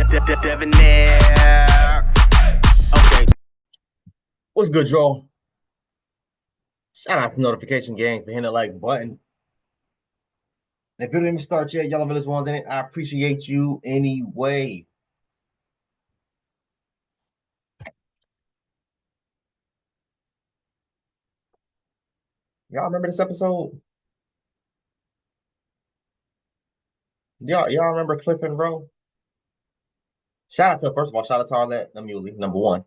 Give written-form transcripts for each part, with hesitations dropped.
Debonair. Okay. What's good, y'all? Shout out to Notification Gang for hitting the like button. And if you didn't even start yet, Yellow Village ones in it, I appreciate you anyway. Y'all remember this episode? Y'all remember Cliff and Rowe? First of all, shout out to Arlette Muley, number one.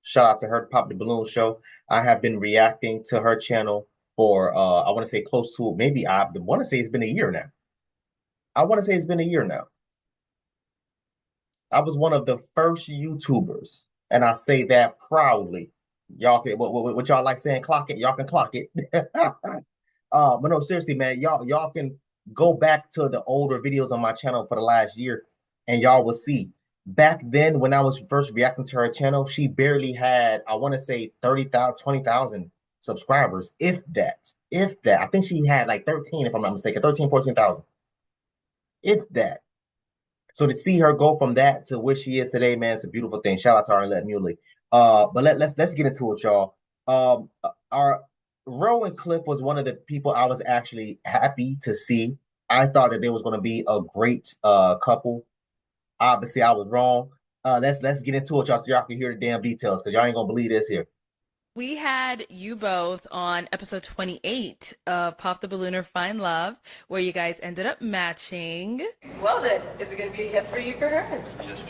Shout out to her Pop the Balloon show. I have been reacting to her channel for I want to say close to maybe I want to say it's been a year now. I want to say it's been a year now. I was one of the first YouTubers, and I say that proudly. Y'all can what y'all like saying clock it, y'all can clock it. But no, seriously, man, y'all can go back to the older videos on my channel for the last year, and y'all will see. Back then, when I was first reacting to her channel, she barely had, I want to say 30,000, 20,000 subscribers, if that. If that. I think she had like 13, if I'm not mistaken, 13, 14,000. If that. So to see her go from that to where she is today, man, it's a beautiful thing. Shout out to Arlette Muley. But let's get into it, y'all. Our Roe and Cliff was one of the people I was actually happy to see. I thought that they was going to be a great couple. Obviously, I was wrong. Let's get into it, y'all, so y'all can hear the damn details because y'all ain't gonna believe this here. We had you both on episode 28 of Pop the Ballooner Find Love, where you guys ended up matching. Well then, is it going to be a yes for you for her? Yes.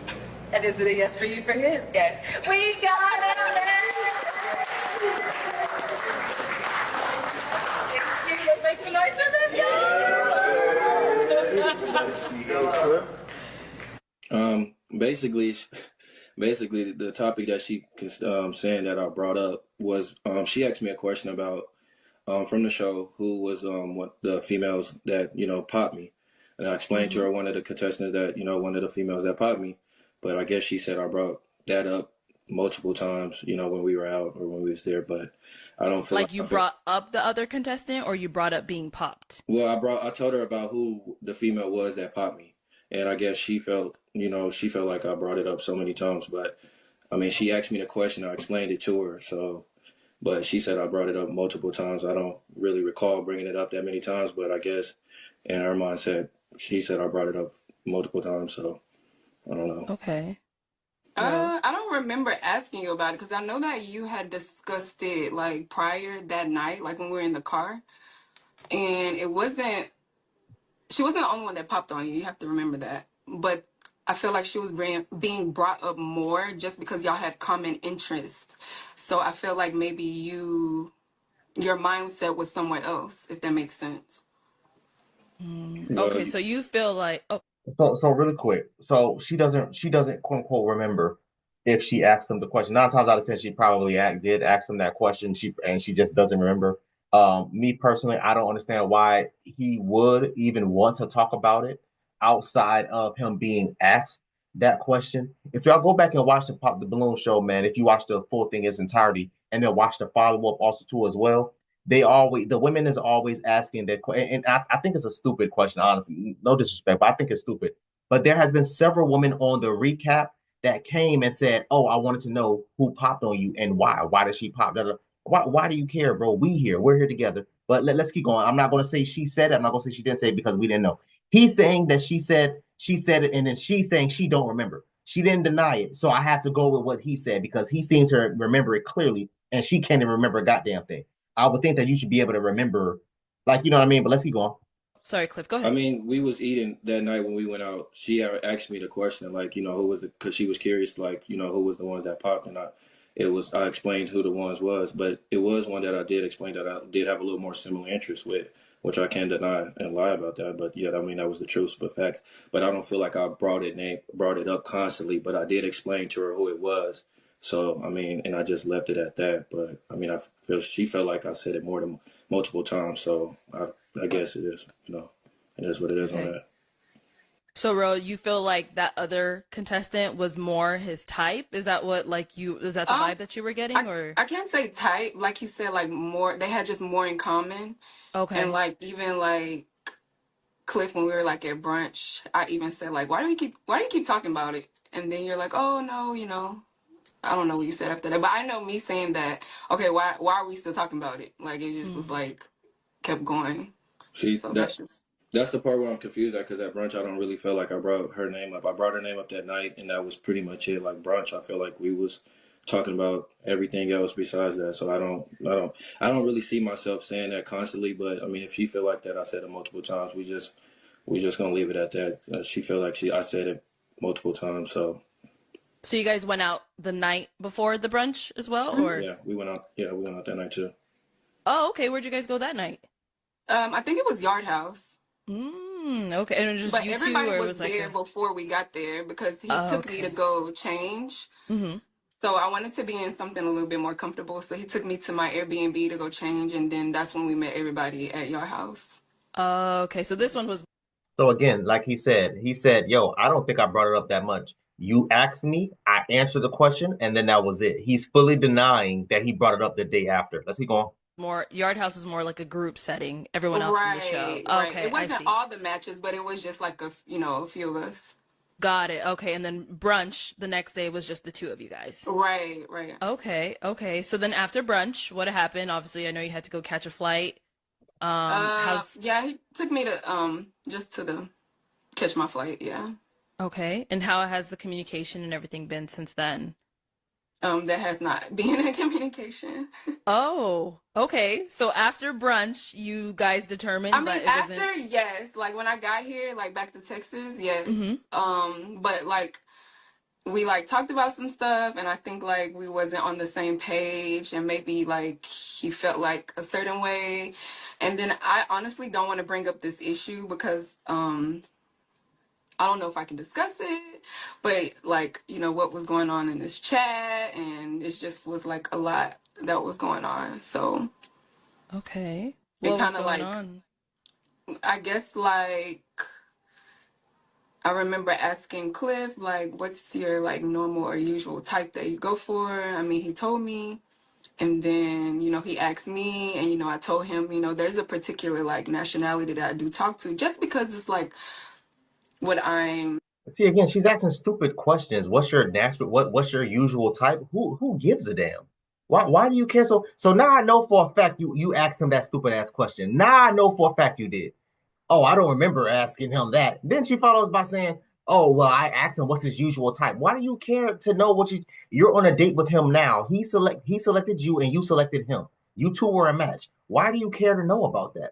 And is it a yes for you for him? Yes. We got it! You make a noise of Basically, the topic that she saying that I brought up was she asked me a question about from the show who was what the females that popped me, and I explained to her one of the contestants that one of the females that popped me, but I guess she said I brought that up multiple times when we were out or when we was there, but I don't feel like you brought up the other contestant, or you brought up being popped. Well, I told her about who the female was that popped me, and I guess she felt like I brought it up so many times, but I mean she asked me the question, I explained it to her, so but she said I brought it up multiple times. I don't really recall bringing it up that many times, but I guess in her mindset she said I brought it up multiple times, so I don't know. Okay. I don't remember asking you about it because I know that you had discussed it like prior that night, like when we were in the car, and she wasn't the only one that popped on you. You have to remember that. But I feel like she was being brought up more just because y'all had common interest. So I feel like maybe your mindset was somewhere else, if that makes sense. Okay, so you feel like So really quick. So she doesn't quote unquote remember if she asked them the question. 9 times out of 10, she probably did ask them that question. She just doesn't remember. Me personally, I don't understand why he would even want to talk about it outside of him being asked that question. If y'all go back and watch the Pop the Balloon show, man, if you watch the full thing in its entirety and then watch the follow up also too as well, the women is always asking that question, and I think it's a stupid question, honestly. No disrespect, but I think it's stupid. But there has been several women on the recap that came and said, "Oh, I wanted to know who popped on you and why. Why did she pop? Why do you care, bro? We're here together." But let's keep going. I'm not going to say she said it. I'm not going to say she didn't say it because we didn't know. He's saying that she said it, and then she's saying she don't remember. She didn't deny it, so I have to go with what he said because he seems to remember it clearly, and she can't even remember a goddamn thing. I would think that you should be able to remember, like, you know what I mean? But let's keep going. sorry, Cliff, go ahead. I mean, we was eating that night when we went out. She asked me the question, like, who was because she was curious, like, who was the ones that popped, and I explained who the ones was, but it was one that I did explain that I did have a little more similar interest with, which I can't deny and lie about that. But yeah, I mean, that was the truth, but fact. But I don't feel like I brought it up constantly, but I did explain to her who it was. So I mean, and I just left it at that. But I mean, she felt like I said it more than multiple times. So I guess it is, it is what it is on that. So, Ro, you feel like that other contestant was more his type? Is that what, is that the vibe that you were getting, or? I can't say type. Like he said, like more, they had just more in common. Okay. And like, even like, Cliff, when we were like at brunch, I even said like, why do you keep talking about it? And then you're like, oh no, I don't know what you said after that, but I know me saying that, okay, why are we still talking about it? Like it just was like kept going. She So that that's just that's the part where I'm confused at because at brunch I don't really feel like I brought her name up. I brought her name up that night, and that was pretty much it. Like brunch, I feel like we was talking about everything else besides that. So I don't really see myself saying that constantly. But I mean, if she feel like that, I said it multiple times. We just gonna leave it at that. She feel like I said it multiple times. So So you guys went out the night before the brunch as well, or? yeah, we went out. Yeah, we went out that night too. Oh, okay. Where'd you guys go that night? I think it was Yard House. Okay. And it was just But you two, everybody or it was was like there a... before we got there because he Oh, took me to okay. go change. So I wanted to be in something a little bit more comfortable. So he took me to my Airbnb to go change, and then that's when we met everybody at your house. Okay. So this one was So again, like he said, yo, I don't think I brought it up that much. You asked me, I answered the question, and then that was it. He's fully denying that he brought it up the day after. Let's keep going. more, Yard House is more like a group setting, everyone else from the show. Right, right. Okay, It I wasn't see. all the matches, but it was just like a few of us. Got it. Okay. And then brunch the next day was just the two of you guys. Right, right. Okay, okay. So then after brunch, what happened? Obviously, I know you had to go catch a flight. How's Yeah, he took me to just to the catch my flight. Yeah. okay? And how has the communication and everything been since then? That has not been in communication. Oh, okay. So after brunch, you guys I determined, mean, but it wasn't. after, yes, like when I got here, like back to Texas, yes. Mm-hmm. But like we like talked about some stuff, and I think like we wasn't on the same page, and maybe like he felt like a certain way, and then I honestly don't want to bring up this issue because I don't know if I can discuss it, but like what was going on in this chat, and it just was like a lot that was going on, so Okay. it What was kind of going like on? I guess like I remember asking Cliff, like, what's your like normal or usual type that you go for? I mean, he told me, and then, he asked me, and, I told him, there's a particular like nationality that I do talk to just because it's like what I'm. See, again, she's asking stupid questions. What's your natural what's your usual type? Who gives a damn? Why do you care? So now I know for a fact you asked him that stupid ass question. Now I know for a fact you did. Oh, I don't remember asking him that. Then she follows by saying, "Oh, well, I asked him what's his usual type." Why do you care to know what you're on a date with him now? He selected you and you selected him. You two were a match. Why do you care to know about that?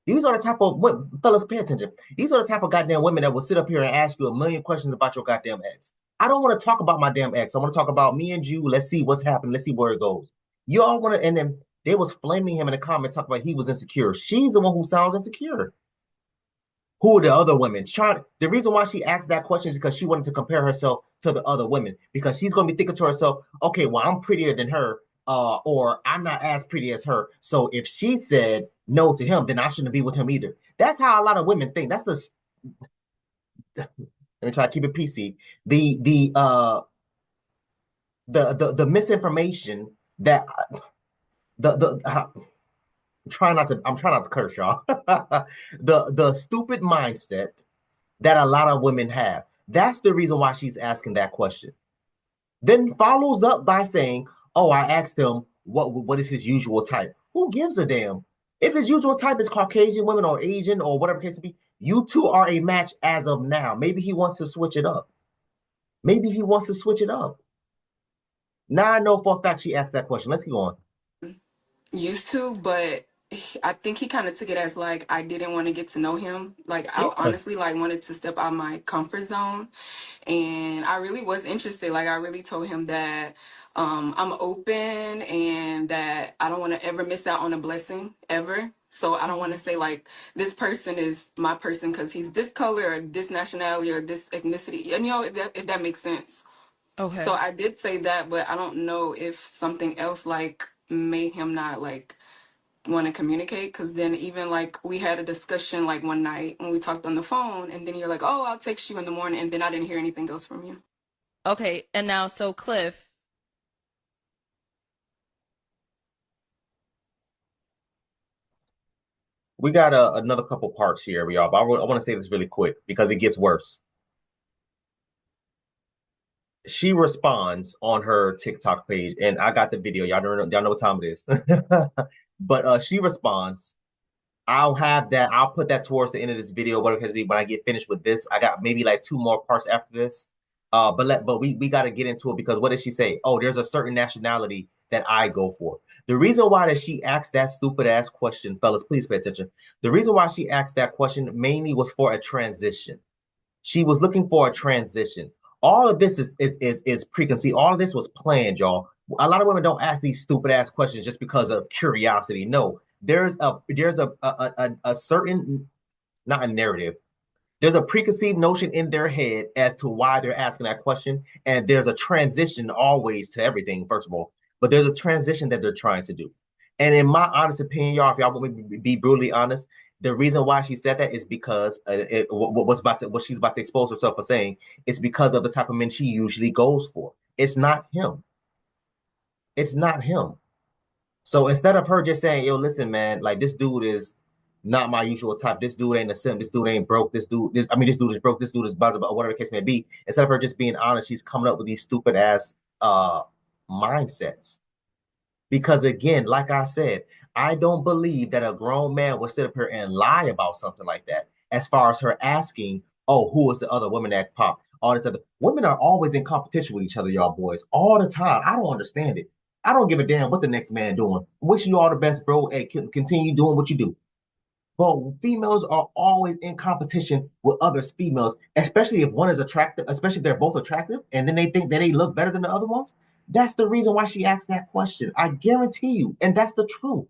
These are the type of fellas, pay attention. These are the type of goddamn women that will sit up here and ask you a million questions about your goddamn ex. I don't want to talk about my damn ex. I want to talk about me and you. Let's see what's happened. Let's see where it goes. You all want to, and then they was flaming him in the comments, talking about he was insecure. She's the one who sounds insecure. Who are the other women? The reason why she asked that question is because she wanted to compare herself to the other women. Because she's going to be thinking to herself, okay, well, I'm prettier than her, or I'm not as pretty as her. So if she said no to him, then I shouldn't be with him either. That's how a lot of women think. That's the let me try to keep it PC. The misinformation that I'm trying not to curse, y'all. The stupid mindset that a lot of women have. That's the reason why she's asking that question. Then follows up by saying, "Oh, I asked him what is his usual type. Who gives a damn? If his usual type is Caucasian women or Asian or whatever case it be, you two are a match as of now. Maybe he wants to switch it up. Maybe he wants to switch it up. Now I know for a fact she asked that question. Let's keep going. Used to, but I think he kind of took it as like I didn't want to get to know him. Like I Yeah. honestly like wanted to step out of my comfort zone, and I really was interested. Like I really told him that I'm open and that I don't want to ever miss out on a blessing ever. So I don't want to say like this person is my person because he's this color or this nationality or this ethnicity. If that makes sense. So Okay. I did say that, but I don't know if something else like made him not like want to communicate. Because then even like we had a discussion like one night when we talked on the phone, and then you're like, "Oh, I'll text you in the morning," and then I didn't hear anything else from you. Okay. And now, so Cliff, We got another couple parts here, y'all. But I want to say this really quick because it gets worse. She responds on her TikTok page, and I got the video. Y'all know what time it is. But she responds. I'll have that. I'll put that towards the end of this video. What it has be when I get finished with this. I got maybe like 2 more parts after this. But we got to get into it because what did she say? Oh, there's a certain nationality that I go for. The reason why that she asked that stupid ass question, fellas, please pay attention. The reason why she asked that question mainly was for a transition. She was looking for a transition. All of this is preconceived. All of this was planned, y'all. A lot of women don't ask these stupid ass questions just because of curiosity. No, there's a certain, not a narrative. There's a preconceived notion in their head as to why they're asking that question, and there's a transition always to everything. First of all, but there's a transition that they're trying to do. And in my honest opinion, y'all, if y'all want me to be brutally honest, the reason why she said that is because what she's about to expose herself for saying is because of the type of men she usually goes for. It's not him. It's not him. So instead of her just saying, "Yo, listen, man, like this dude is not my usual type. This dude ain't a simp. This dude ain't broke. This dude is broke. This dude is buzz about whatever the case may be." Instead of her just being honest, she's coming up with these stupid ass mindsets. Because again, like I said, I don't believe that a grown man would sit up here and lie about something like that. As far as her asking, "Oh, who was the other woman that popped?" All this other women are always in competition with each other, y'all boys, all the time. I don't understand it. I don't give a damn what the next man doing. Wish you all the best, bro. Hey, continue doing what you do. But females are always in competition with other females, especially if one is attractive, especially if they're both attractive, and then they think that they look better than the other ones. That's the reason why she asked that question. I guarantee you, and that's the truth.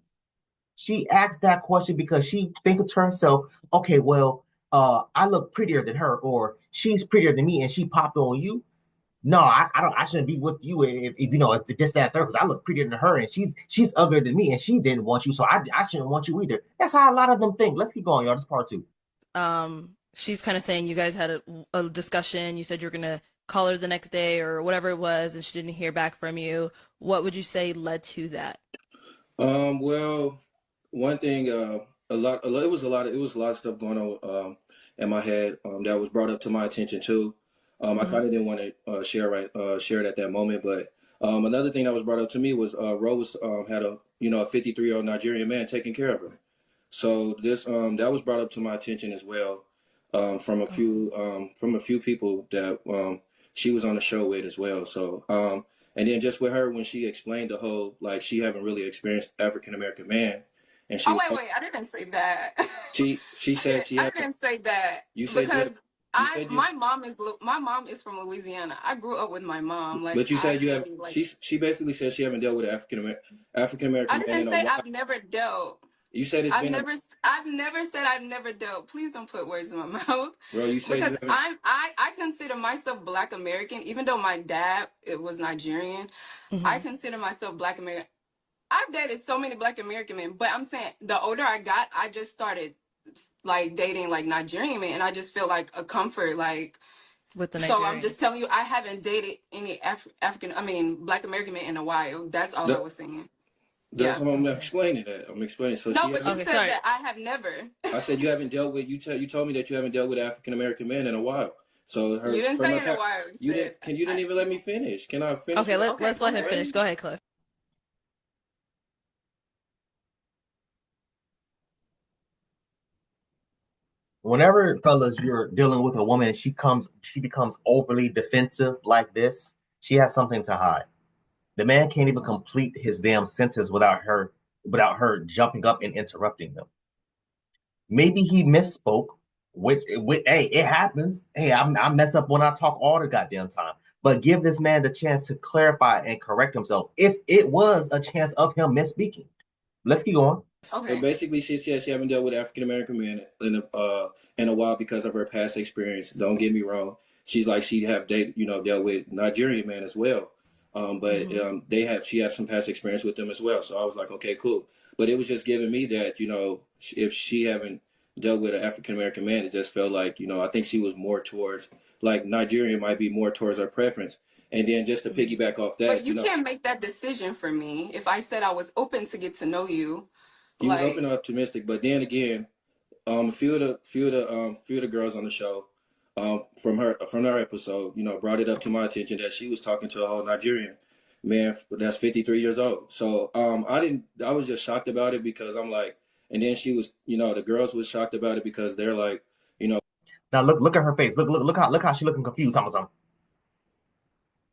She asked that question because she thinks to herself, okay, well, I look prettier than her, or she's prettier than me, and she popped on you. No, I don't. I shouldn't be with you if you know if this that third because I look prettier than her and she's uglier than me and she didn't want you, so I shouldn't want you either. That's how a lot of them think. Let's keep going, y'all. This is part 2. She's kind of saying you guys had a discussion. You said you were gonna call her the next day or whatever it was, and she didn't hear back from you. What would you say led to that? Well, one thing, it was a lot of stuff going on in my head that was brought up to my attention too. I kind of didn't want to share it at that moment, but another thing that was brought up to me was Rose had a 53-year-old Nigerian man taking care of her. So this that was brought up to my attention as well from a few people that she was on the show with as well. So and then just with her when she explained the whole like she haven't really experienced African American man, and she wait, I didn't say that. she said she I had didn't say that you said because you said you my mom is from Louisiana. I grew up with my mom. Like but you I said you have really like. she basically said she haven't dealt with an African I American man didn't in a say while. I've never dealt. You said it's been I've never said I've never dealt. Please don't put words in my mouth. bro. You said Because you haven't. I consider myself Black American, even though my dad it was Nigerian. I consider myself Black American. I've dated so many Black American men, but I'm saying the older I got, I just started like dating like Nigerian men, and I just feel like a comfort like. With the So I'm Nigerians. just telling you, I haven't dated any Black American men in a while. That's all I was saying. That's Yeah. what I'm explaining. That I'm explaining. So No, she but you Okay, said sorry. that I have never. I said you haven't dealt with you told me that you haven't dealt with African American men in a while. So You didn't say in a while. You didn't. You didn't even let me finish. Can I finish? Okay, let's let him finish. Go ahead, Cliff. Whenever fellas you're dealing with a woman and she becomes overly defensive like this, she has something to hide. The man can't even complete his damn sentence without her jumping up and interrupting him. Maybe he misspoke, which hey, it happens. Hey, I mess up when I talk all the goddamn time. But give this man the chance to clarify and correct himself if it was a chance of him misspeaking. Let's keep going. Okay. So basically, she said she haven't dealt with African American men in a while because of her past experience. Don't get me wrong. She's like she have dealt with Nigerian men as well. But she had some past experience with them as well. So I was like, okay, cool. But it was just giving me that if she haven't dealt with an African American man, it just felt like I think she was more towards like Nigerian might be more towards her preference. And then just to piggyback off that, But you can't make that decision for me. If I said I was open to get to know you, You was Like, open and optimistic, but then again, a few of the girls on the show, from her episode, brought it up to my attention that she was talking to a whole Nigerian man that's 53 years old. So I was just shocked about it because I'm like, and then she was, the girls was shocked about it because they're like, Now look at her face. Look how she looking confused. Something.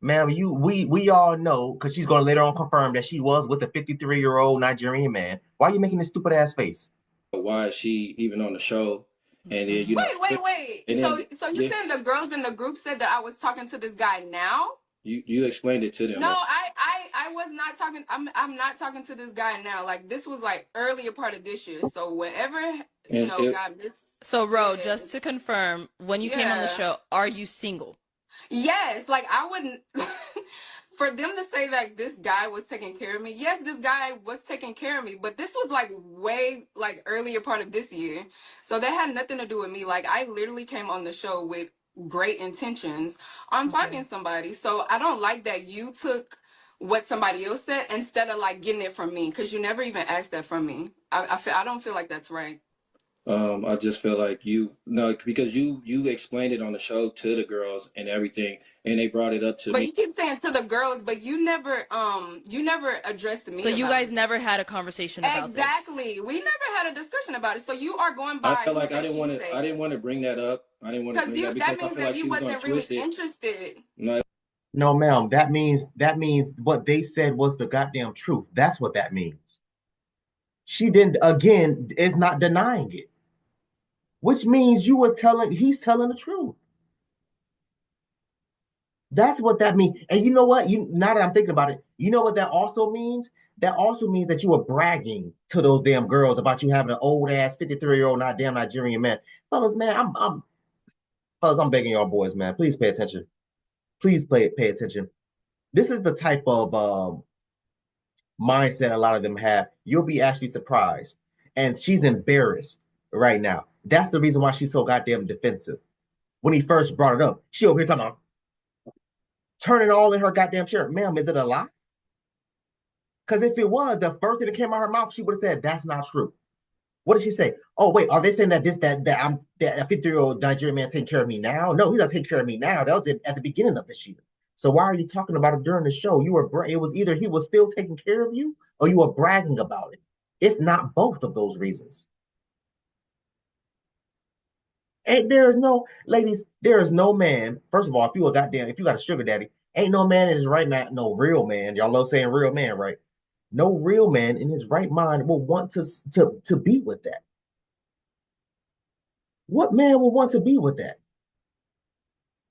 Ma'am, we all know because she's gonna later on confirm that she was with a 53-year-old Nigerian man. Why are you making this stupid ass face? why is she even on the show? And then wait. and So then you saying the girls in the group said that I was talking to this guy now? you explained it to them. No, I was not talking. I'm not talking to this guy now. Like, this was like earlier part of this year. So whatever got this. So, Ro, just to confirm, when you came on the show, are you single? Yes, like I wouldn't. For them to say like this guy was taking care of me, yes, this guy was taking care of me, but this was like way like earlier part of this year, so that had nothing to do with me. Like, I literally came on the show with great intentions on finding somebody, so I don't like that you took what somebody else said instead of like getting it from me, because you never even asked that from me. I don't feel like that's right. I just feel like because you explained it on the show to the girls and everything, and they brought it up to But me. you keep saying to the girls, but you never addressed me. So you about guys it. never had a conversation about Exactly. We never had a discussion about it. So you are going by. I felt like I didn't want to bring that up. I didn't want to bring that because that I means feel that like you she was going wasn't to really twist it. interested. No, ma'am. That means what they said was the goddamn truth. That's what that means. She didn't, again, is not denying it, which means he's telling the truth. That's what that means. And you know what? Now that I'm thinking about it, you know what that also means? That also means that you were bragging to those damn girls about you having an old ass 53-year-old damn Nigerian man. Fellas, man, I'm begging y'all boys, man. Please pay attention. Please pay attention. This is the type of mindset a lot of them have. You'll be actually surprised. And she's embarrassed right now. That's the reason why she's so goddamn defensive. When he first brought it up, she over here talking about turning all in her goddamn shirt. Ma'am, is it a lie? Because if it was, the first thing that came out of her mouth, she would have said, that's not true. What did she say? Oh, wait, are they saying that a 50-year-old Nigerian man taking care of me now? No, he's not taking care of me now. That was at the beginning of this year. So why are you talking about it during the show? It was either he was still taking care of you or you were bragging about it. If not both of those reasons. And there is no, ladies, there is no man. First of all, if you got a sugar daddy, ain't no man in his right mind, no real man. Y'all love saying real man, right? No real man in his right mind will want to be with that. What man will want to be with that?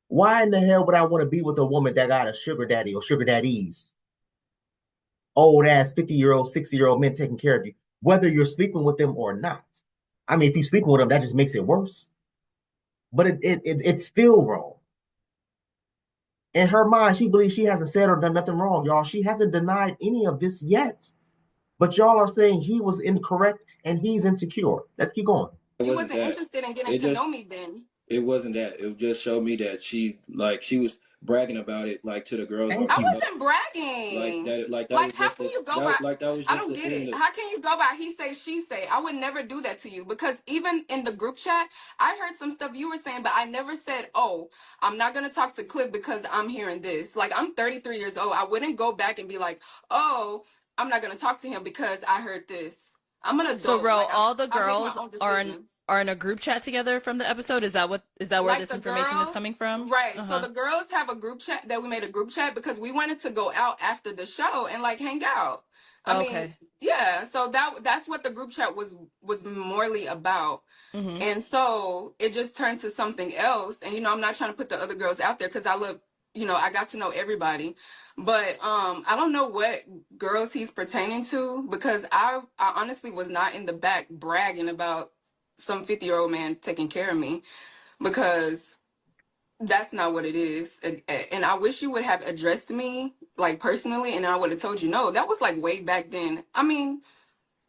Why in the hell would I want to be with a woman that got a sugar daddy or sugar daddies? Old ass 50-year-old, 60-year-old men taking care of you, whether you're sleeping with them or not. I mean, if you're sleeping with them, that just makes it worse. But it's still wrong. In her mind, she believes she hasn't said or done nothing wrong, y'all. She hasn't denied any of this yet. But y'all are saying he was incorrect and he's insecure. Let's keep going. You wasn't interested in getting to know me then. It wasn't that. It just showed me that she was bragging about it like to the girls. I wasn't bragging. Like how can you go by? I don't get it. How can you go by he say, she say? I would never do that to you, because even in the group chat, I heard some stuff you were saying, but I never said, oh, I'm not going to talk to Clip because I'm hearing this. Like, I'm 33 years old. I wouldn't go back and be like, oh, I'm not going to talk to him because I heard this. I'm an adult. So, Ro, like, all the girls are in a group chat together from the episode? Is that where like this information is coming from? Right. So the girls have a group chat that we made a group chat because we wanted to go out after the show and like hang out. I mean, yeah. So that's what the group chat was morely about. Mm-hmm. And so it just turned to something else. And I'm not trying to put the other girls out there because I got to know everybody. But I don't know what girls he's pertaining to, because I honestly was not in the back bragging about some 50-year-old man taking care of me, because that's not what it is. And I wish you would have addressed me like personally, and I would have told you no. That was like way back then. I mean,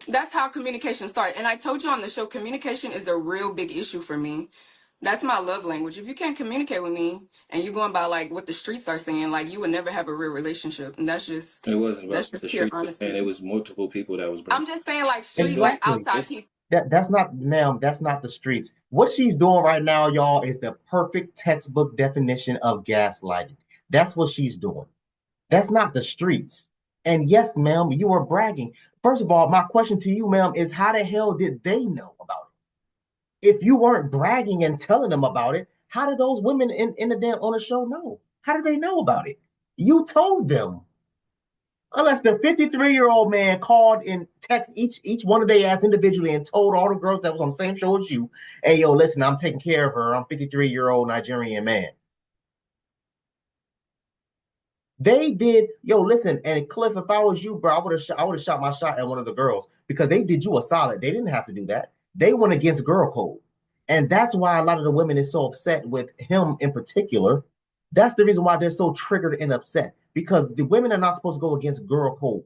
that's how communication started. And I told you on the show, communication is a real big issue for me. That's my love language. If you can't communicate with me and you're going by like what the streets are saying, like you would never have a real relationship. And that's just It wasn't about the pure streets, and honesty. it was multiple people that was bringing. I'm just saying like street, like Exactly. outside people. That's not, ma'am, that's not the streets. What she's doing right now, y'all, is the perfect textbook definition of gaslighting. That's what she's doing. That's not the streets. And yes, ma'am, you are bragging. First of all, my question to you, ma'am, is how the hell did they know about it? If you weren't bragging and telling them about it, how did those women in the damn on the show know? How did they know about it? You told them. Unless the 53-year-old man called and texted each one of their ass individually and told all the girls that was on the same show as you, hey, yo, listen, I'm taking care of her. I'm 53-year-old Nigerian man. They did, yo, listen, and Cliff, if I was you, bro, I would have shot my shot at one of the girls because they did you a solid. They didn't have to do that. They went against girl code. And that's why a lot of the women is so upset with him in particular. That's the reason why they're so triggered and upset because the women are not supposed to go against girl code.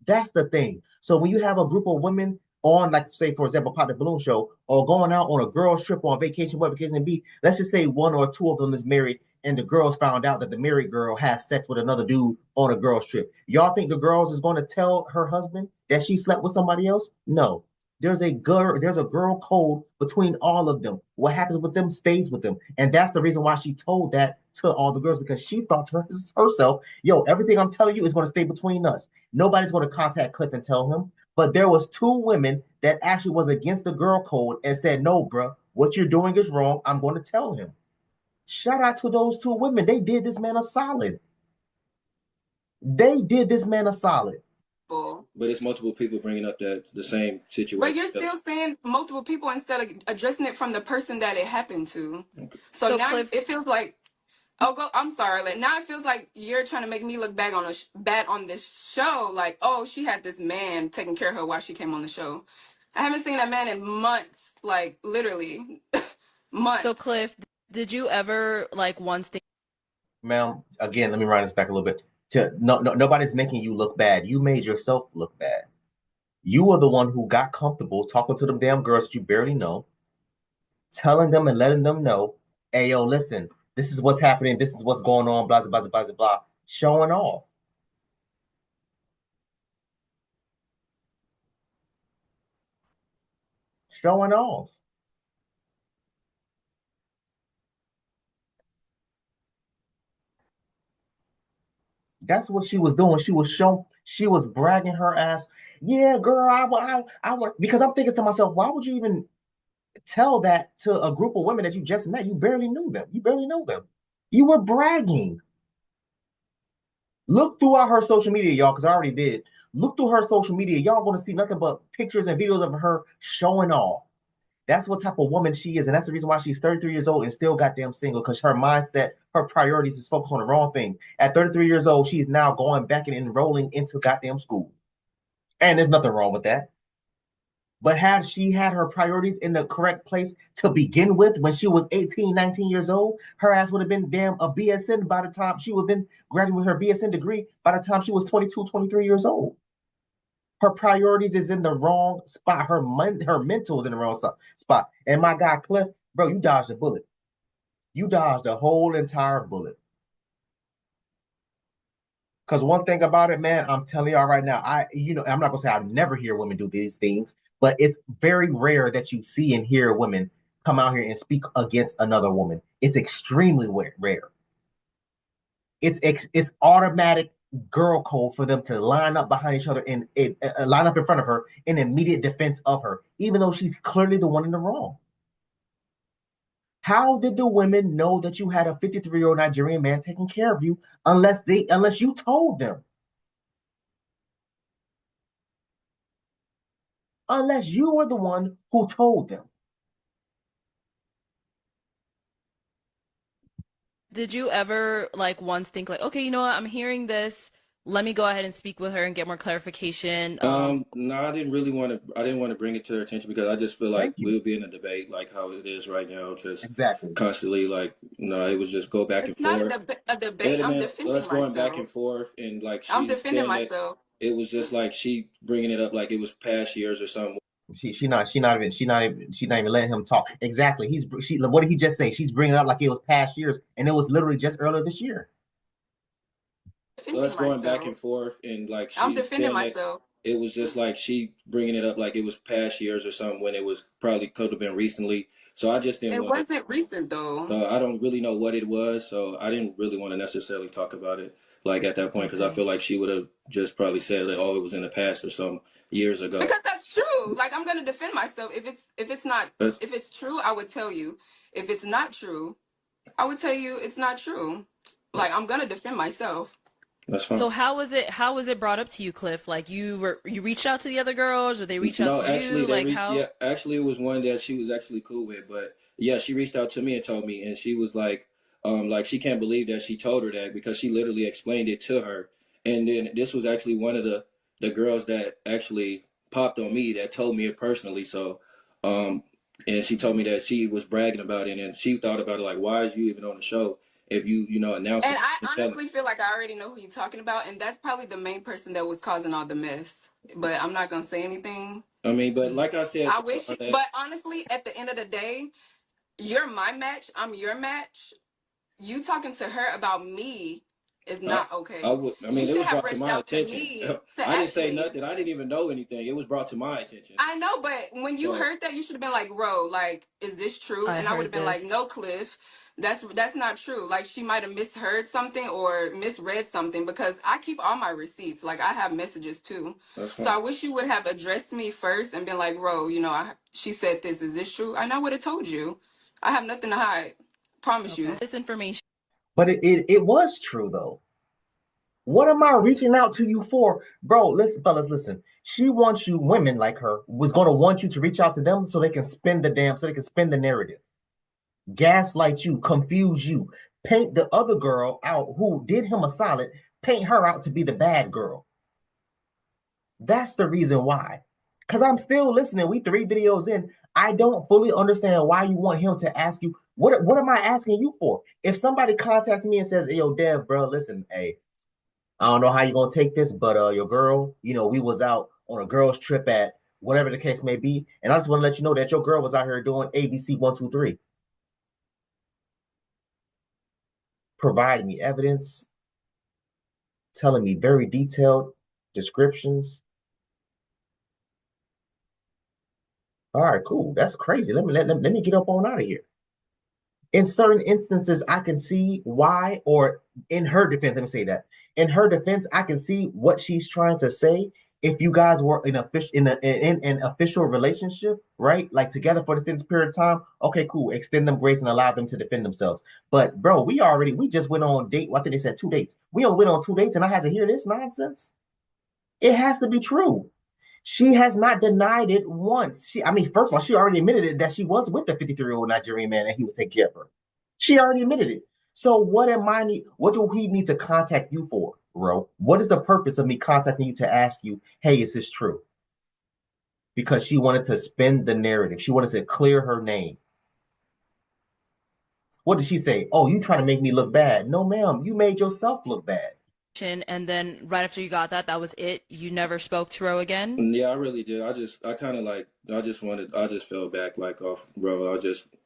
That's the thing. So when you have a group of women on, like say, for example, Pop the Balloon Show, or going out on a girls' trip or on vacation, what vacation be, let's just say one or two of them is married, and the girls found out that the married girl has sex with another dude on a girls' trip. Y'all think the girls is going to tell her husband that she slept with somebody else? No. There's a girl code between all of them. What happens with them stays with them. And that's the reason why she told that to all the girls, because she thought to herself, yo, everything I'm telling you is going to stay between us. Nobody's going to contact Cliff and tell him. But there was two women that actually was against the girl code and said, no, bro, what you're doing is wrong. I'm going to tell him. Shout out to those two women. They did this man a solid. They did this man a solid. But it's multiple people bringing up the same situation. But you're still saying multiple people instead of addressing it from the person that it happened to. Okay. So now Cliff, it feels like, I'm sorry. Like now it feels like you're trying to make me look bad on this show. Like, oh, she had this man taking care of her while she came on the show. I haven't seen that man in months. Like literally months. So Cliff, did you ever like once think? Ma'am, again, let me run this back a little bit. Nobody's making you look bad. You made yourself look bad. You were the one who got comfortable talking to them damn girls that you barely know, telling them and letting them know, hey, yo, listen, this is what's happening. This is what's going on, blah, blah, blah, blah, blah, blah, showing off. Showing off. That's what she was doing. She was bragging her ass. Yeah, girl, I want, because I'm thinking to myself, why would you even tell that to a group of women that you just met? You barely knew them. You barely know them. You were bragging. Look throughout her social media, y'all, because I already did. Look through her social media. Y'all going to see nothing but pictures and videos of her showing off. That's what type of woman she is. And that's the reason why she's 33 years old and still goddamn single, because her mindset, her priorities is focused on the wrong thing. At 33 years old, she's now going back and enrolling into goddamn school. And there's nothing wrong with that. But had she had her priorities in the correct place to begin with when she was 18, 19 years old, her ass would have been damn a BSN by the time she would have been graduating with her BSN degree by the time she was 22, 23 years old. Her priorities is in the wrong spot. Her mental is in the wrong spot. And my guy, Cliff, bro, you dodged a bullet. You dodged a whole entire bullet. Because one thing about it, man, I'm telling y'all right now, I'm not going to say I never hear women do these things, but it's very rare that you see and hear women come out here and speak against another woman. It's extremely rare. It's automatic girl code for them to line up behind each other and line up in front of her in immediate defense of her, even though she's clearly the one in the wrong. How did the women know that you had a 53-year-old Nigerian man taking care of you unless you told them? Unless you were the one who told them. Did you ever like once think like, okay, you know what, I'm hearing this, let me go ahead and speak with her and get more clarification? No, I didn't want to bring it to her attention because I just feel like we'll be in a debate like how it is right now, just exactly constantly like, no, it was just go back and forth. It's not a debate. I'm defending myself. Going back and forth and like I'm defending myself. It was just like she bringing it up like it was past years or something. She not even letting him talk. Exactly. What did he just say? She's bringing it up like it was past years, and it was literally just earlier this year. Us going back and forth, and like I'm she defending saying that myself. it was just like she bringing it up like it was past years or something when it was probably could have been recently. So I just didn't It want to. wasn't recent though. So I don't really know what it was, so I didn't really want to necessarily talk about it like at that point because I feel like she would have just probably said that oh it was in the past or some years ago. Because that's true. Like I'm gonna defend myself. If it's not That's, if it's true, I would tell you. If it's not true, I would tell you it's not true. Like I'm gonna defend myself. that's fine. So how was it brought up to you, Cliff? Like you reached out to the other girls, or they reached out No, to actually, you? Like how? yeah, actually, it was one that she was actually cool with. But yeah, she reached out to me and told me, and she was like she can't believe that she told her that because she literally explained it to her. And then this was actually one of the girls that actually popped on me that told me it personally. So, and she told me that she was bragging about it, and she thought about it like, why is you even on the show if you announce And it? I honestly feel like I already know who you're talking about, and that's probably the main person that was causing all the mess. But I'm not gonna say anything. I mean, but like I said, I wish, but honestly, at the end of the day, you're my match. I'm your match. You talking to her about me is not okay. I mean, You it should was have brought to reached my out to attention. me to I didn't ask say me. nothing. I didn't even know anything. It was brought to my attention. I know, but when you heard that, you should have been like, "Ro, like, is this true?" And I would have been like, "No, Cliff, that's not true." Like she might have misheard something or misread something because I keep all my receipts. Like I have messages too. That's fine. So I wish you would have addressed me first and been like, "Ro, she said this. Is this true?" And I would have told you. I have nothing to hide. Promise you. This information. But it was true though. What am I reaching out to you for? Bro, listen, fellas, listen. She wants you, women like her, was going to want you to reach out to them so they can spin the narrative. Gaslight you, confuse you, paint the other girl out who did him a solid, paint her out to be the bad girl. That's the reason why. Because I'm still listening. We 3 videos in. I don't fully understand why you want him to ask you. What am I asking you for? If somebody contacts me and says, hey, yo, Dev, bro, listen, hey, I don't know how you're gonna take this, but your girl, we was out on a girl's trip at whatever the case may be, and I just want to let you know that your girl was out here doing ABC 1, 2, 3. Providing me evidence, telling me very detailed descriptions. All right, cool. That's crazy. Let me get up on out of here. In certain instances, I can see why, or in her defense, let me say that. In her defense, I can see what she's trying to say. If you guys were in an official relationship, right? Like together for this period of time, okay, cool. Extend them grace and allow them to defend themselves. But bro, we just went on date. I think they said 2 dates. We only went on 2 dates, and I had to hear this nonsense. It has to be true. She has not denied it once. First of all, she already admitted it that she was with the 53-year-old Nigerian man and he was taking care of her. She already admitted it. So what do we need to contact you for, bro? What is the purpose of me contacting you to ask you, hey, is this true? Because she wanted to spin the narrative. She wanted to clear her name. What did she say? Oh, you trying to make me look bad. No, ma'am, you made yourself look bad. And then right after you got that was it. You never spoke to Ro again? Yeah, I really did. I just fell back like off, bro. I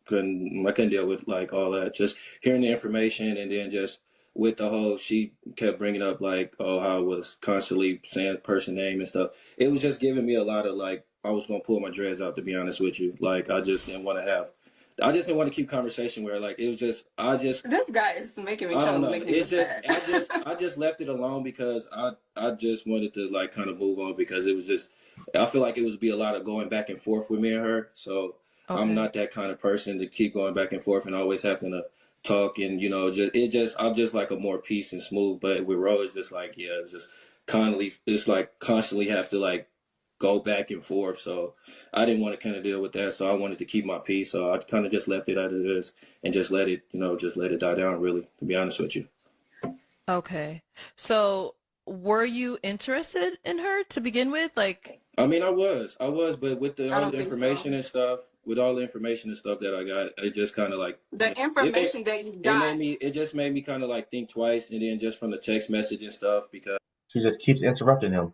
couldn't deal with like all that. Just hearing the information and then just with the whole, she kept bringing up like, oh, how I was constantly saying person name and stuff. It was just giving me a lot of like, I was going to pull my dreads out, to be honest with you. Like, I just didn't want to keep conversation where like, it was just, this guy is making me I trying don't to know. make me It's just bad. I just left it alone because I just wanted to like kind of move on because it was just I feel like it would be a lot of going back and forth with me and her. So I'm not that kind of person to keep going back and forth and always having to talk and I'm just like a more peace and smooth. But with Ro, it's just like it's just constantly have to like go back and forth. So I didn't want to kind of deal with that. So I wanted to keep my peace. So I kind of just left it as it is and just let it die down, really, to be honest with you. Okay. So were you interested in her to begin with? Like, I mean, I was, but with all the information and stuff, that I got, it just kind of like The information that you got. It just made me kind of like think twice, and then just from the text message and stuff because she just keeps interrupting him.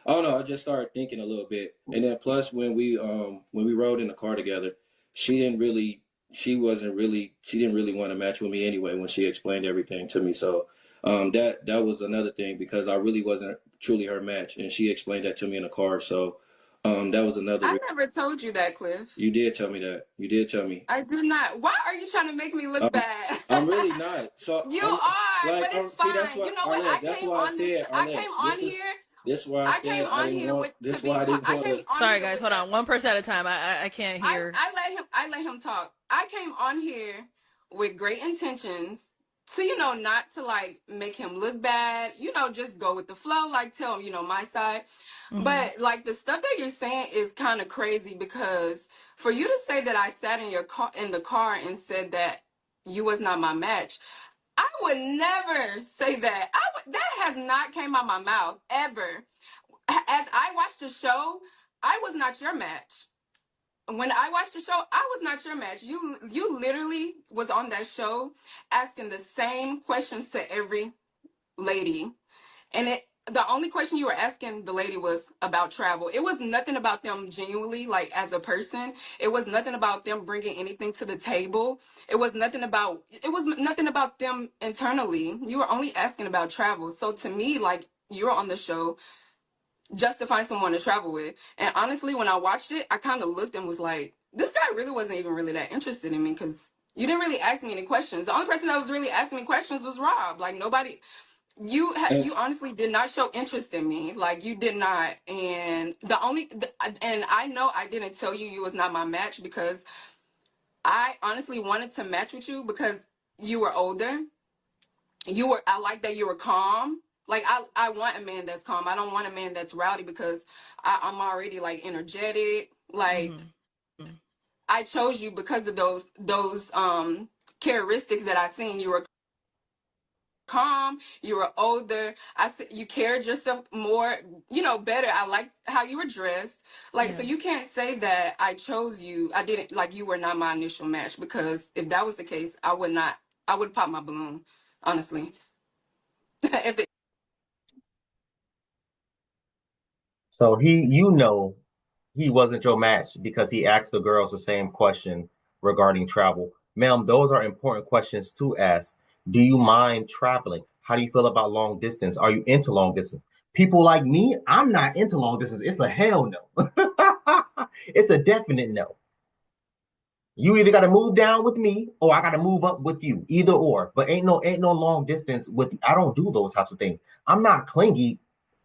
I don't know. I just started thinking a little bit, and then plus when we rode in the car together, she didn't really she didn't really want to match with me anyway when she explained everything to me. So that was another thing because I really wasn't truly her match, and she explained that to me in the car. So that was another. I never told you that, Cliff. You did tell me that. You did tell me. I did not. Why are you trying to make me look bad? I'm really not. So You I'm are, like, but it's see, fine. that's why You know what? Arlette. That's why I said, I Arlette. came on here. This is why I I came said I on didn't here want. with This to why be. I didn't I want came to. on Sorry, here guys, with hold the. on. One person at a time. I can't hear. I let him talk. I came on here with great intentions to, not to like make him look bad, just go with the flow, like tell him, my side. Mhm. But like the stuff that you're saying is kind of crazy because for you to say that I sat in your car in the car and said that you was not my match, I would never say that. That has not came out my mouth ever. As I watched the show, I was not your match. When I watched the show, I was not your match. You literally was on that show asking the same questions to every lady. And the only question you were asking the lady was about travel. It was nothing about them genuinely, like as a person. It was nothing about them bringing anything to the table. It was nothing about them internally. You were only asking about travel. So to me, like you're on the show just to find someone to travel with. And honestly, when I watched it, I kind of looked and was like, this guy really wasn't even really that interested in me because you didn't really ask me any questions. The only person that was really asking me questions was Rob. Like nobody, And, you honestly did not show interest in me. Like you did not. And and I know I didn't tell you you was not my match because I honestly wanted to match with you because you were older. I like that you were calm. Like I want a man that's calm. I don't want a man that's rowdy because I'm already like energetic. Like Mhm. Mhm. I chose you because of those characteristics that I seen. You were calm, you were older. You cared yourself more, better. I like how you were dressed. Like, Yeah. so you can't say that I chose you. I didn't, like, you were not my initial match because if that was the case, I would pop my balloon, honestly. If the So he wasn't your match because he asked the girls the same question regarding travel. Ma'am, those are important questions to ask. Do you mind traveling? How do you feel about long distance? Are you into long distance? People like me, I'm not into long distance. It's a hell no. It's a definite no. You either got to move down with me or I got to move up with you. Either or. But ain't no long distance with I don't do those types of things. I'm not clingy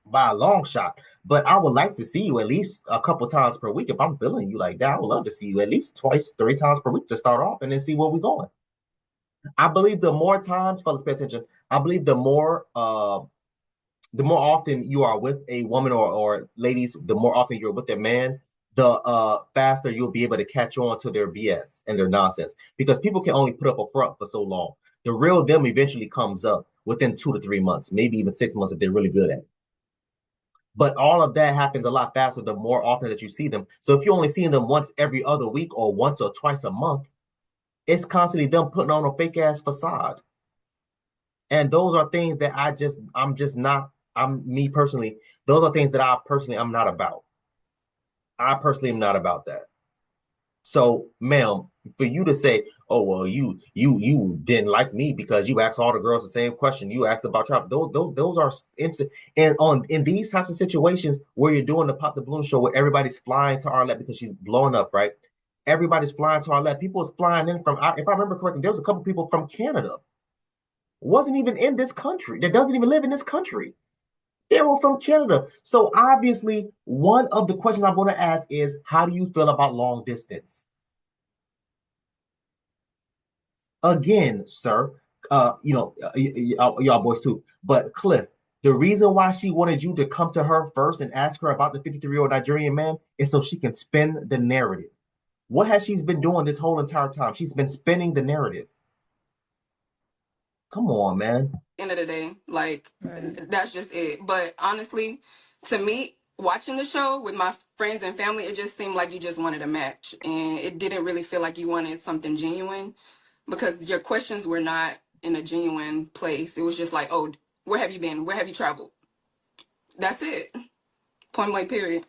by a long shot, but I would like to see you at least a couple times per week. If I'm feeling you like that, I would love to see you at least twice, 3 times per week to start off and then see where we're going. I believe the more times, fellas, pay attention. I believe the more often you are with a woman or ladies, the more often you're with a man, the faster you'll be able to catch on to their BS and their nonsense. Because people can only put up a front for so long. The real them eventually comes up within 2 to 3 months, maybe even 6 months if they're really good at it. But all of that happens a lot faster the more often that you see them. So if you're only seeing them once every other week or once or twice a month, it's constantly them putting on a fake ass facade. And those are things that I'm just not, I'm me personally, those are things that I'm not about. I personally am not about that. So, ma'am, for you to say, "Oh well, you didn't like me because you asked all the girls the same question. You asked about travel." Those are instant. And on in these types of situations where you're doing the pop the balloon show where everybody's flying to Arlette because she's blowing up, right? Everybody's flying to Arlette. People is flying in from. If I remember correctly, there was a couple people from Canada. Wasn't even in this country. That doesn't even live in this country. They were from Canada. So obviously, one of the questions I'm going to ask is, how do you feel about long distance? Again, sir, y'all boys too. But Cliff, the reason why she wanted you to come to her first and ask her about the 53-year-old Nigerian man is so she can spin the narrative. What has she been doing this whole entire time? She's been spinning the narrative. Come on, man. end of the day, like Right. that's just it. But honestly, to me, watching the show with my friends and family, it just seemed like you just wanted a match, and it didn't really feel like you wanted something genuine because your questions were not in a genuine place. It was just like, oh, where have you been? Where have you traveled? That's it. Point blank, period.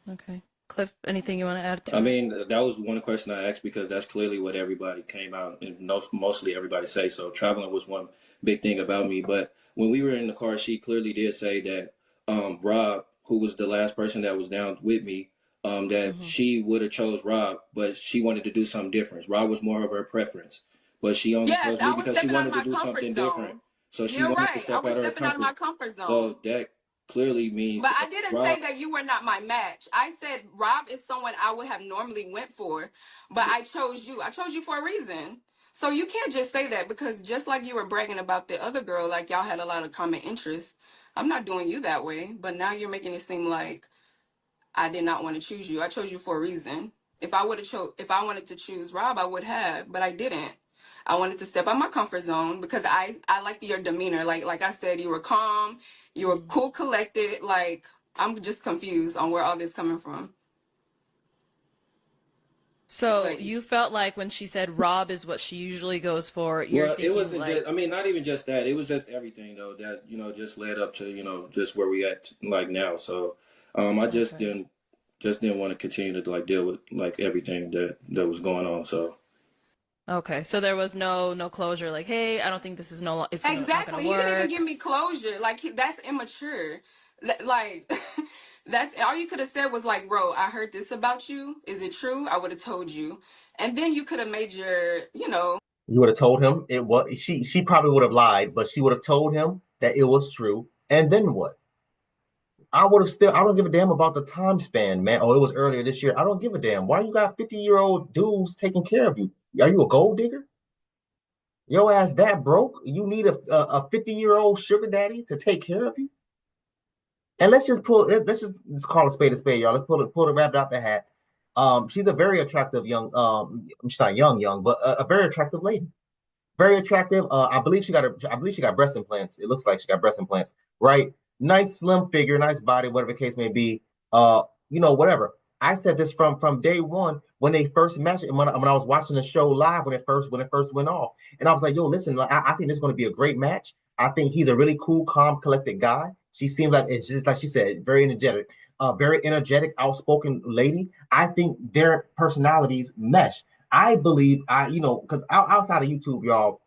Okay. Cliff, anything you want to add to I that? mean, that was one question I asked because that's clearly what everybody came out and mostly everybody say. So traveling was one big thing about me. But when we were in the car, she clearly did say that Rob, who was the last person that was down with me, that she would have chose Rob, but she wanted to do something different. Rob was more of her preference, but she only Yes, chose me I was because she stepping out of wanted to my do comfort something different. zone. So she You're wanted to right. I step was out of her stepping out of comfort my zone. comfort zone. So that clearly means But I that didn't Rob. say that you were not my match. I said Rob is someone I would have normally went for, but I chose you. I chose you for a reason. So you can't just say that because just like you were bragging about the other girl, like y'all had a lot of common interests. I'm not doing you that way, but now you're making it seem like I did not want to choose you. I chose you for a reason. If I wanted to choose Rob, I would have, but I didn't. I wanted to step out my comfort zone because I liked your demeanor. Like I said, you were calm, you were cool, collected. Like I'm just confused on where all this coming from. So Like you felt like when she said Rob is what she usually goes for, you're Well, it thinking wasn't like, just. I mean, not even just that. It was just everything though that just led up to just where we at like now. So, I okay. just didn't want to continue to like deal with like everything that was going on. So, Okay. So there was no closure, like, hey, I don't think this is it's not gonna exactly, he didn't even give work. me closure. Like that's immature. Like that's all you could have said was like, bro, I heard this about you. Is it true? I would have told you, and then you could have made your. You would have told him it was she probably would have lied, but she would have told him that it was true. And then what? I would have still I don't give a damn about the time span, man. Oh, it was earlier this year. I don't give a damn. Why you got 50-year-old dudes taking care of you? Are you a gold digger? Your ass that broke? You need a 50-year-old sugar daddy to take care of you? And let's just call a spade, y'all. Let's pull the rabbit out the hat. She's a very attractive young she's not young, but a very attractive lady. Very attractive. I believe she got breast implants. It looks like she got breast implants, right? Nice slim figure, nice body, whatever the case may be. Whatever. I said this from day one when they first matched it, when I was watching the show live when it first went off. And I was like, yo, listen, like, I think this is going to be a great match. I think he's a really cool, calm, collected guy. She seems like it's just like she said, very energetic, outspoken lady. I think their personalities mesh. I believe because outside of YouTube, y'all,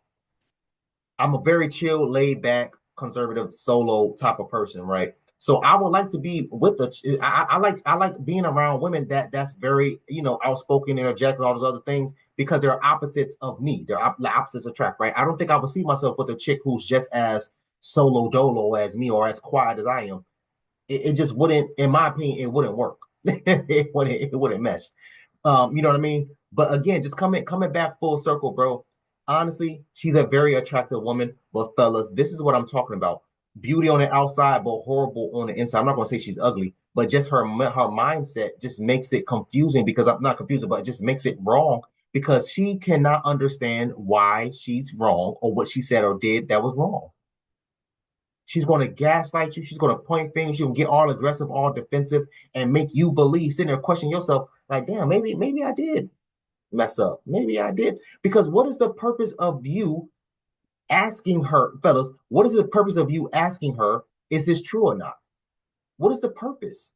I'm a very chill, laid back, conservative, solo type of person, right? So I would like to be with I like being around women that's very outspoken, energetic, all those other things because they're opposites of me. The opposites attract, right? I don't think I would see myself with a chick who's just as solo dolo as me or as quiet as I am. It just wouldn't, in my opinion, it wouldn't work. It wouldn't mesh. You know what I mean? But again, just coming back full circle, bro. Honestly, she's a very attractive woman. But fellas, this is what I'm talking about. Beauty on the outside, but horrible on the inside. I'm not gonna say she's ugly, but just her mindset just makes it confusing because I'm not confusing, but it just makes it wrong because she cannot understand why she's wrong or what she said or did that was wrong. She's going to gaslight you. She's going to point fingers. She'll get all aggressive, all defensive, and make you believe, sitting there questioning yourself, like, damn, maybe I did mess up. Maybe I did. Because what is the purpose of you asking her, fellas? What is the purpose of you asking her, is this true or not? What is the purpose?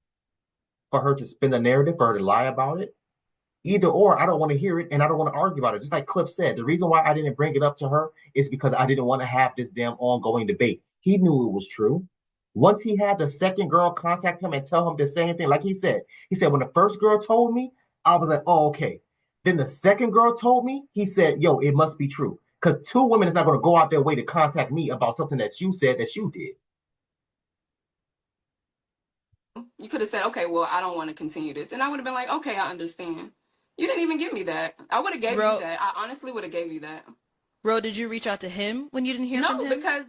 For her to spin a narrative, for her to lie about it? Either or, I don't want to hear it and I don't want to argue about it. Just like Cliff said, the reason why I didn't bring it up to her is because I didn't want to have this damn ongoing debate. He knew it was true. Once he had the second girl contact him and tell him the same thing, like he said, when the first girl told me, I was like, oh, okay. Then the second girl told me, he said, yo, it must be true. Because two women is not going to go out their way to contact me about something that you said that you did. You could have said, okay, well, I don't want to continue this. And I would have been like, okay, I understand. You didn't even give me that. I would have gave you Ro, that. I honestly would have gave you that. Did you reach out to him when you didn't hear from No, him? because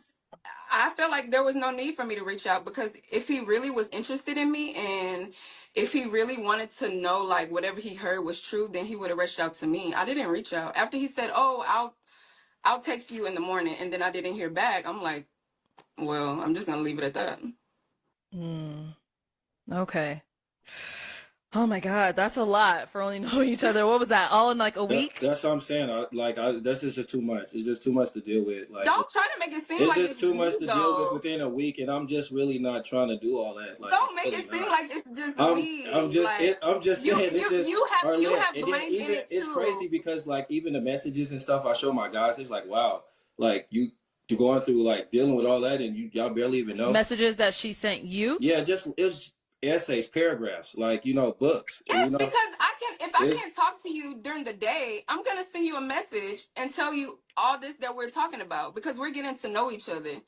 I felt like there was no need for me to reach out because if he really was interested in me and if he really wanted to know like whatever he heard was true, then he would have reached out to me. I didn't reach out. After he said, "Oh, I'll text you in the morning," and then I didn't hear back, I'm like, well, I'm just going to leave it at that. Okay. Oh my God, that's a lot for only knowing each other. What was that? All in like a week? That's what I'm saying. That's just too much. It's just too much to deal with. Like, Don't try to make it seem it's like just it's too much me to deal with though. within a week, and I'm just really not trying to do all that. Like, Don't make really it seem not. like it's just I'm me. just Like I'm just saying it's just you Arlette. have And then blame in even it it's too. crazy because like even the messages and stuff I show my guys, it's like wow, like you going through like dealing with all that and y'all barely even know. Messages that she sent you? Yeah, just it was essays, paragraphs, like books. Yes, because if I It's can't talk to you during the day, I'm gonna send you a message and tell you all this that we're talking about because we're getting to know each other.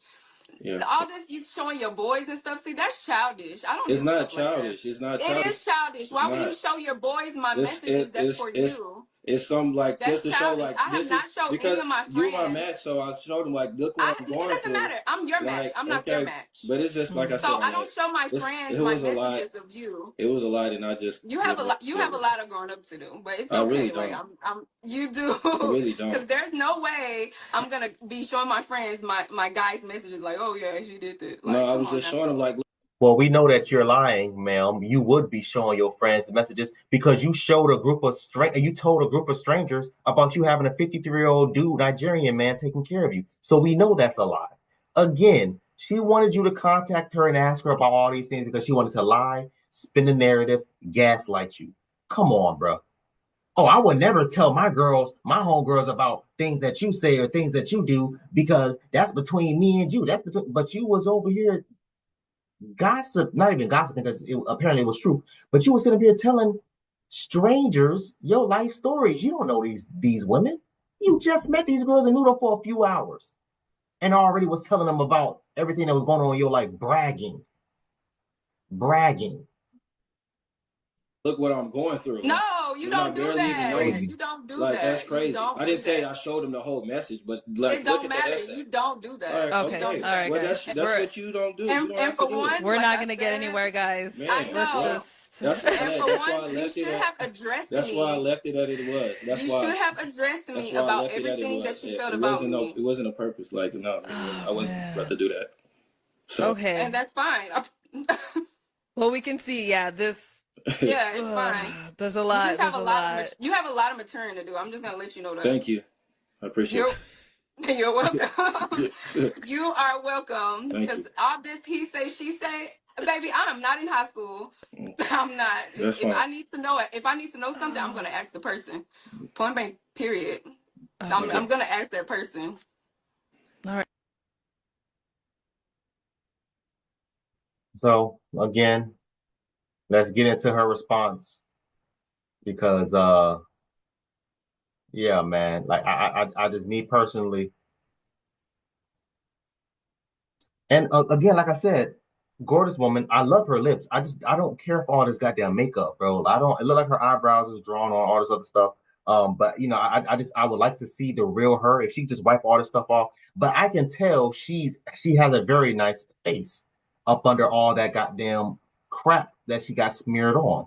yeah. All this you showing your boys and stuff, see, that's childish. I don't It's do not stuff like that. childish. It's not It childish. is childish. It's Why would not. you show your boys my It's messages that's for it's you? it's some like just That's to show childish. like I have this is not showed any because of my you my friends. match, so I showed them like look what I'm It going doesn't through. matter. I'm your match. Like I'm not their okay, match. but it's just like I So said, I like don't show my it friends my was a lot. messages of you. It was a lot, and I just You have a lot. You have a lot of growing up to do, but it's I really okay. Like don't. you do, I really don't. because there's no way I'm gonna be showing my friends my guys' messages like, oh yeah, she did that. No, Like, I come was on just now. showing them like Well, we know that you're lying, ma'am. You would be showing your friends the messages because you showed a group of you told a group of strangers about you having a 53-year-old dude, Nigerian man, taking care of you. So we know that's a lie. Again, she wanted you to contact her and ask her about all these things because she wanted to lie, spin the narrative, gaslight you. Come on, bro. Oh, I would never tell my girls, my homegirls, about things that you say or things that you do because that's between me and you. But you was over here gossip, not even gossiping because apparently it was true, but you were sitting here telling strangers your life stories. You don't know these women. You just met these girls and knew them for a few hours and already was telling them about everything that was going on in your life, bragging. look what I'm going through. No, you don't do that. You don't do like that. that's crazy. You don't I didn't do say that. I showed them the whole message, but like It look don't at matter. that essay. You don't do that. All right, Okay, You don't do all right, that. Well, guys. that's what you don't do. And, You don't and have for to do one, it. We're like not I gonna get said, anywhere, guys. Man, I Let's know. just. That's And for why I one, you left it should at. have addressed That's why I me. left it at it was. That's You why. should have addressed That's me why I about left it at it everything was. that you felt It about wasn't me. it wasn't a purpose. Like no, Oh, I wasn't about to do that. So okay. And that's fine. Well, we can see. Yeah, this. Yeah, it's fine. There's a You lot. just have There's a a lot lot. of you have a lot of maturing to do. I'm just gonna let you know that. Thank you. I appreciate You're welcome. it. You are welcome. Thank Because you. all this he say, she say, baby, I am not in high school. I'm not. That's If fine. I need to know it, if I need to know something, I'm gonna ask the person. Point blank. Period. Okay. I'm gonna ask that person. All right. So again, let's get into her response because yeah, man, like I just me personally, and again, like I said, gorgeous woman. I love her lips. I don't care for all this goddamn makeup, bro. I don't. It look like her eyebrows is drawn on all this other stuff. But I would like to see the real her if she just wipe all this stuff off. But I can tell she has a very nice face up under all that goddamn crap that she got smeared on.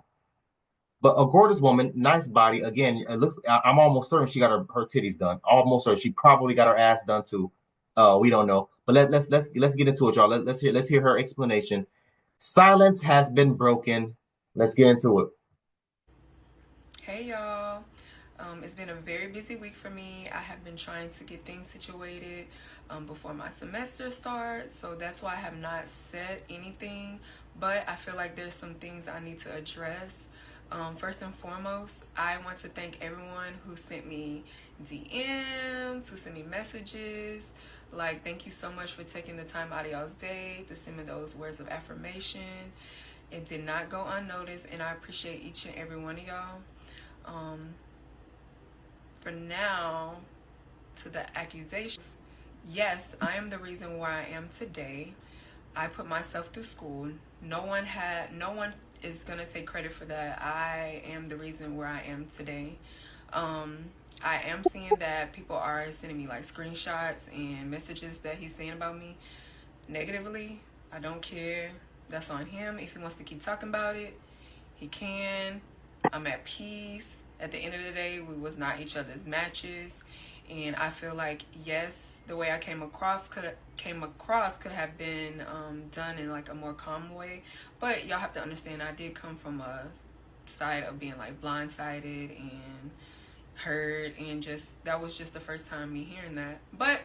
But a gorgeous woman, nice body. Again, it looks. I'm almost certain she got her titties done. Almost certain she probably got her ass done too. We don't know. But let's get into it, y'all. Let's hear her explanation. Silence has been broken. Let's get into it. Hey y'all. It's been a very busy week for me. I have been trying to get things situated before my semester starts, so that's why I have not said anything, but I feel like there's some things I need to address. First and foremost, I want to thank everyone who sent me DMs, who sent me messages. Like, thank you so much for taking the time out of y'all's day to send me those words of affirmation. It did not go unnoticed, and I appreciate each and every one of y'all. For now, to the accusations, yes, I am the reason why I am today. I put myself through school. No one is gonna take credit for that. I am the reason where I am today. I am seeing that people are sending me like screenshots and messages that he's saying about me negatively. I don't care. That's on him. If he wants to keep talking about it, he can. I'm at peace. At the end of the day, we was not each other's matches, and I feel like, yes, the way I came across could have been done in like a more calm way, but y'all have to understand I did come from a side of being like blindsided and hurt, and just that was just the first time me hearing that. But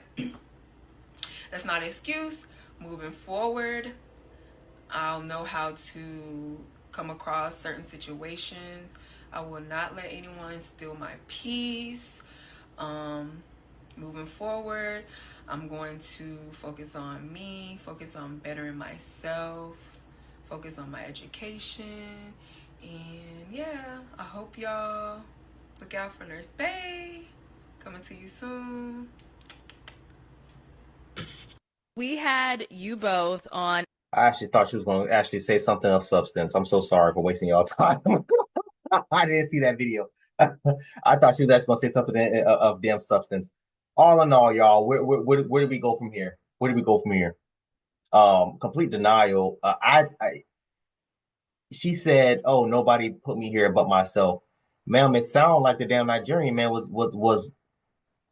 that's not an excuse. Moving forward, I'll know how to come across certain situations. I will not let anyone steal my peace. Moving forward, I'm going to focus on me, focus on bettering myself, focus on my education. And yeah, I hope y'all look out for Nurse Bay. Coming to you soon. We had you both on. I actually thought she was going to actually say something of substance. I'm so sorry for wasting y'all time. I didn't see that video. I thought she was actually going to say something of damn substance. All in all, y'all, where do we go from here? Where do we go from here? Complete denial. She said, "Oh, nobody put me here but myself." Ma'am, it sounded like the damn Nigerian man was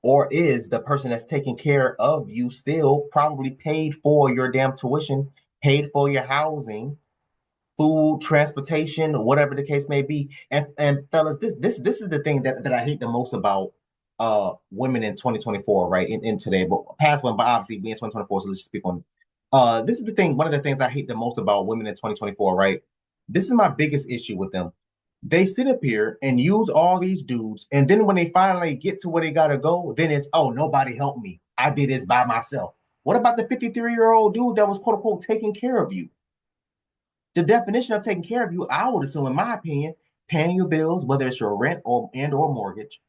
or is the person that's taking care of you still probably paid for your damn tuition, paid for your housing, food, transportation, whatever the case may be. And fellas, this is the thing that I hate the most about women in 2024, right? In today, but past one, but obviously we in 2024, so let's just speak on this is the thing, one of the things I hate the most about women in 2024, right? This is my biggest issue with them. They sit up here and use all these dudes, and then when they finally get to where they gotta go, then it's, oh, nobody helped me. I did this by myself. What about the 53-year-old dude that was quote unquote taking care of you? The definition of taking care of you, I would assume, in my opinion, paying your bills, whether it's your rent or mortgage,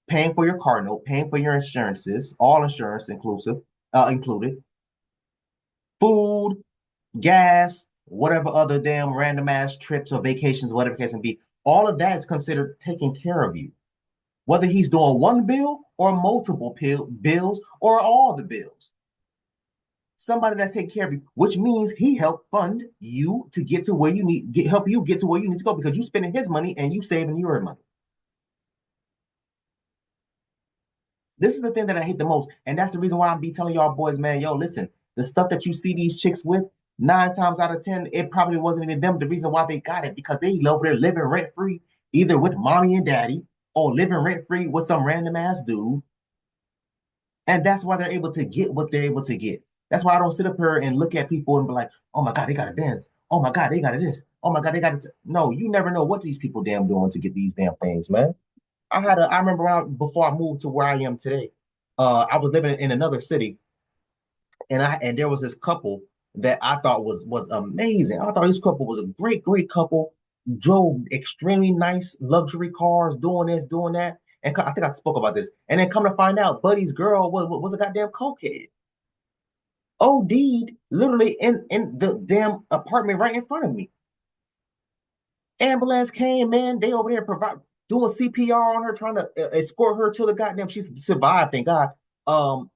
paying for your car note, paying for your insurances, all insurance included, food, gas, whatever other damn random ass trips or vacations, whatever the case may be. All of that is considered taking care of you. Whether he's doing one bill or multiple bills or all the bills. Somebody that's taking care of you, which means he helped fund you to get to where you need, help you get to where you need to go, because you're spending his money and you saving your money. This is the thing that I hate the most, and that's the reason why I'm be telling y'all boys, man, yo, listen, the stuff that you see these chicks with, 9 times out of 10, it probably wasn't even them the reason why they got it, because they over there living rent free, either with mommy and daddy or living rent free with some random ass dude, and that's why they're able to get what they're able to get. That's why I don't sit up here and look at people and be like, oh my God, they got a Benz. Oh my God, they got a this. Oh my God, they got it. No, you never know what these people damn doing to get these damn things, man. I remember before I moved to where I am today, I was living in another city, and there was this couple that I thought was amazing. I thought this couple was a great couple, drove extremely nice luxury cars, doing this, doing that. And I think I spoke about this. And then come to find out, Buddy's girl was a goddamn cokehead. OD'd literally in the damn apartment right in front of me. Ambulance came, man. They over there doing CPR on her, trying to escort her to the goddamn. She survived, thank God. Trying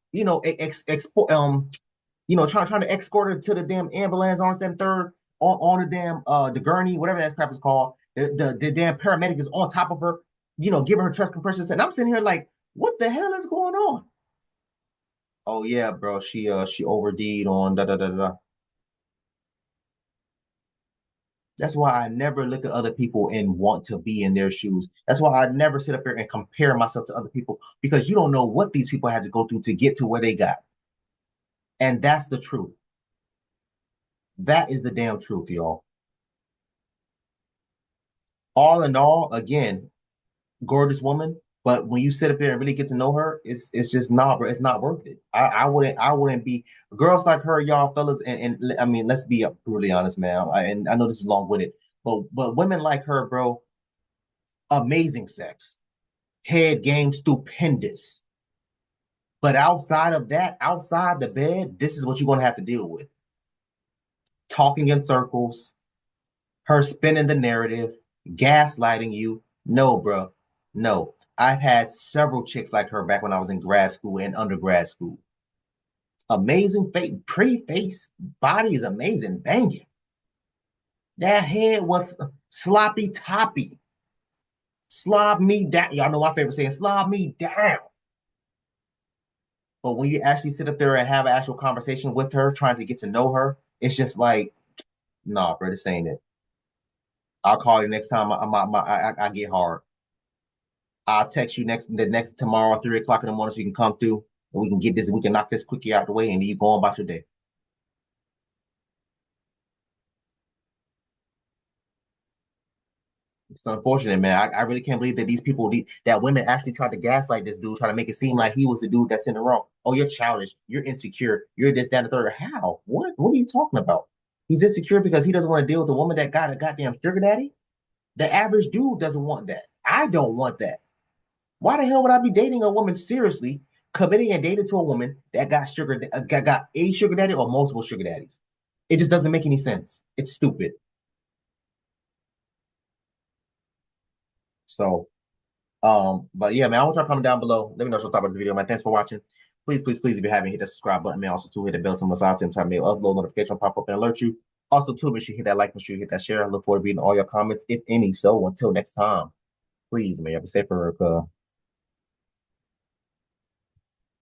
to escort her to the damn ambulance on them third on the damn the gurney, whatever that crap is called. The damn paramedic is on top of her, giving her chest compressions, and I'm sitting here like, what the hell is going on? Oh yeah, bro, she OD'd on da da da da. That's why I never look at other people and want to be in their shoes. That's why I never sit up here and compare myself to other people, because you don't know what these people had to go through to get to where they got. And that's the truth. That is the damn truth, y'all. All in all, again, gorgeous woman. But when you sit up there and really get to know her, it's just not worth it. I wouldn't be girls like her, y'all fellas, and I mean, let's be brutally honest, man. And I know this is long-winded, but women like her, bro, amazing sex, head game stupendous. But outside of that, outside the bed, this is what you're gonna have to deal with. Talking in circles, her spinning the narrative, gaslighting you. No, bro, no. I've had several chicks like her back when I was in grad school and undergrad school. Amazing face, pretty face, body is amazing, banging. That head was sloppy toppy. Slob me down. Y'all know my favorite saying, slob me down. But when you actually sit up there and have an actual conversation with her, trying to get to know her, it's just like, nah, bro, this ain't it. I'll call you next time I get hard. I'll text you the next tomorrow, 3 o'clock in the morning, so you can come through and we can get this, we can knock this quickie out the way, and then you go on about your day. It's unfortunate, man. I really can't believe that these people, that women actually tried to gaslight this dude, try to make it seem like he was the dude that's in the wrong. Oh, you're childish. You're insecure. You're this, that, and the third. How? What? What are you talking about? He's insecure because he doesn't want to deal with a woman that got a goddamn sugar daddy. The average dude doesn't want that. I don't want that. Why the hell would I be dating a woman seriously, committing and dating to a woman that got a sugar daddy or multiple sugar daddies? It just doesn't make any sense. It's stupid. So, but yeah, man, I want y'all to comment down below. Let me know what you thought about the video, man. Thanks for watching. Please, please, please, if you haven't, hit that subscribe button, man. Also, to hit the bell symbol beside the time mail upload notification pop up and alert you. Also, too, make sure you hit that like, make sure you hit that share. I look forward to reading all your comments, if any. So, until next time, please, man, be safe for